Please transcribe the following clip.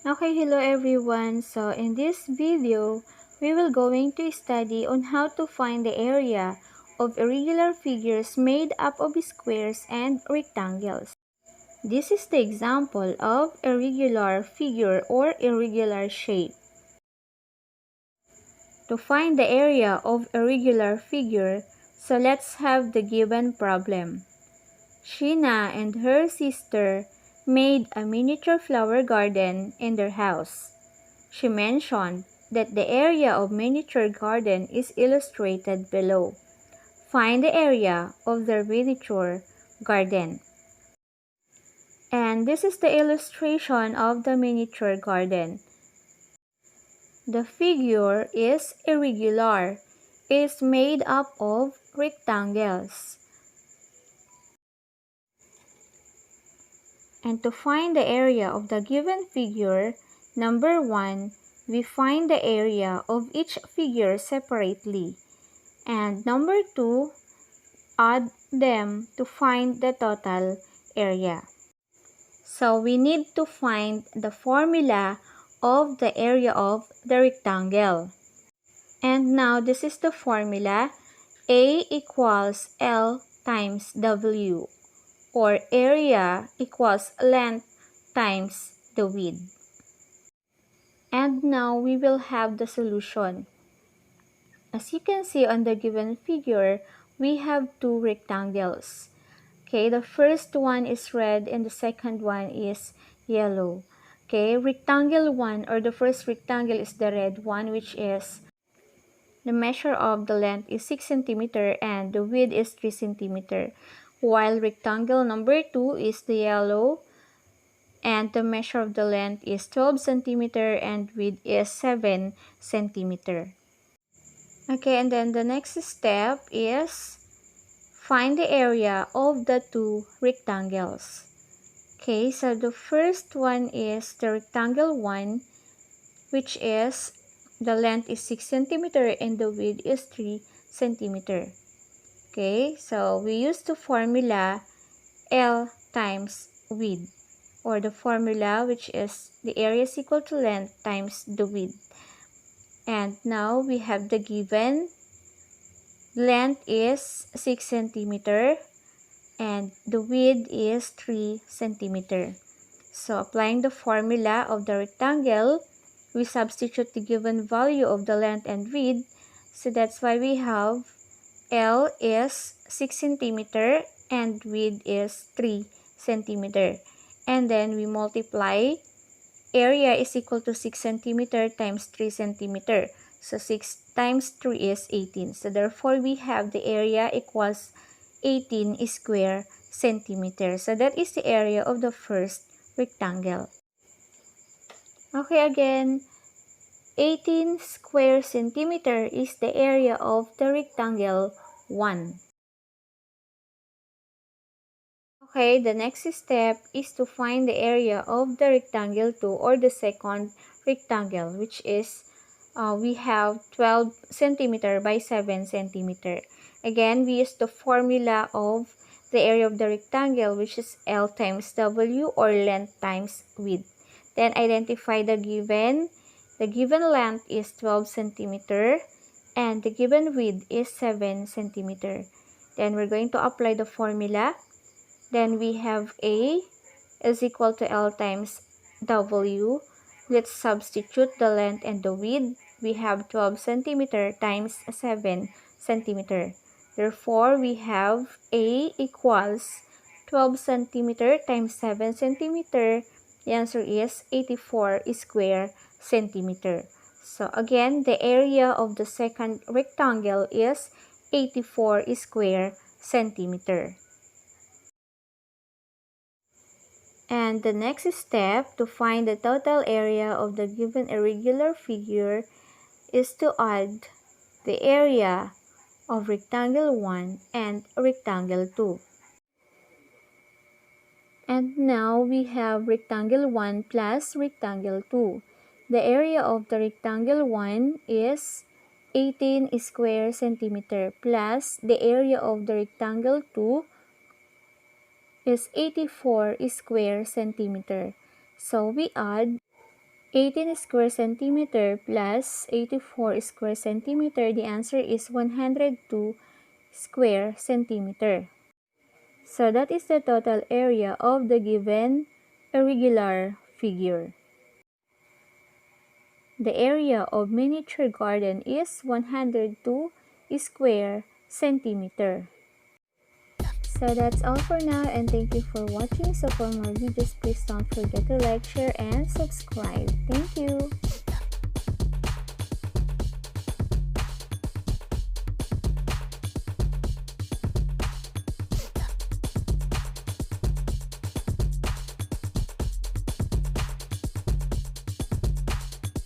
Okay, hello everyone. So in this video, we will going to study on how to find the area of irregular figures made up of squares and rectangles. This is the example of irregular figure or irregular shape. To find the area of irregular figure, so let's have the given problem. Sheena and her sister made a miniature flower garden in their house. She mentioned that the area of miniature garden is illustrated below. Find the area of the miniature garden. And this is the illustration of the miniature garden. The figure is irregular. It is made up of rectangles. And to find the area of the given figure, number 1, we find the area of each figure separately. And number 2, add them to find the total area. So we need to find the formula of the area of the rectangle. And now this is the formula. A equals L times W, or area equals length times the width. And now we will have the solution. As you can see on the given figure, we have two rectangles. Okay, the first one is red and the second one is yellow. Okay, rectangle 1 or the first rectangle is the red one, which is the measure of the length is 6 cm and the width is 3 cm. While rectangle number 2 is the yellow and the measure of the length is 12 cm and width is 7 cm. Okay, and then the next step is find the area of the two rectangles. Okay, so the first one is the rectangle 1, which is the length is 6 cm and the width is 3 cm. Okay, so we use the formula L times width, or the formula which is the area is equal to length times the width. And now we have the given length is 6 cm and the width is 3 cm. So applying the formula of the rectangle, we substitute the given value of the length and width. So that's why we have L is 6 cm and width is 3 cm. And then we multiply area is equal to 6 cm times 3 cm. So 6 times 3 is 18. So therefore, we have the area equals 18 square centimeters. So that is the area of the first rectangle. Okay, again, 18 square centimeter is the area of the rectangle 1. Okay, the next step is to find the area of the rectangle 2 or the second rectangle, which is we have 12 centimeter by 7 centimeter. Again, we use the formula of the area of the rectangle, which is L times W, or length times width. Then identify the given. The given length is 12 centimeter and the given width is 7 centimeter. Then we're going to apply the formula. Then we have A is equal to L times W. Let's substitute the length and the width. We have 12 centimeter times 7 centimeter. Therefore, we have A equals 12 centimeter times 7 centimeter. The answer is 84 square centimeter. So again, the area of the second rectangle is 84 square centimeter. And the next step to find the total area of the given irregular figure is to add the area of rectangle 1 and rectangle 2. And now we have rectangle 1 plus rectangle 2. The area of the rectangle 1 is 18 square centimeter plus the area of the rectangle 2 is 84 square centimeter. So we add 18 square centimeter plus 84 square centimeter, the answer is 102 square centimeter. So that is the total area of the given irregular figure. The area of miniature garden is 102 square centimeter. So that's all for now, and thank you for watching. So for more videos, please don't forget to like, share, and subscribe. Thank you.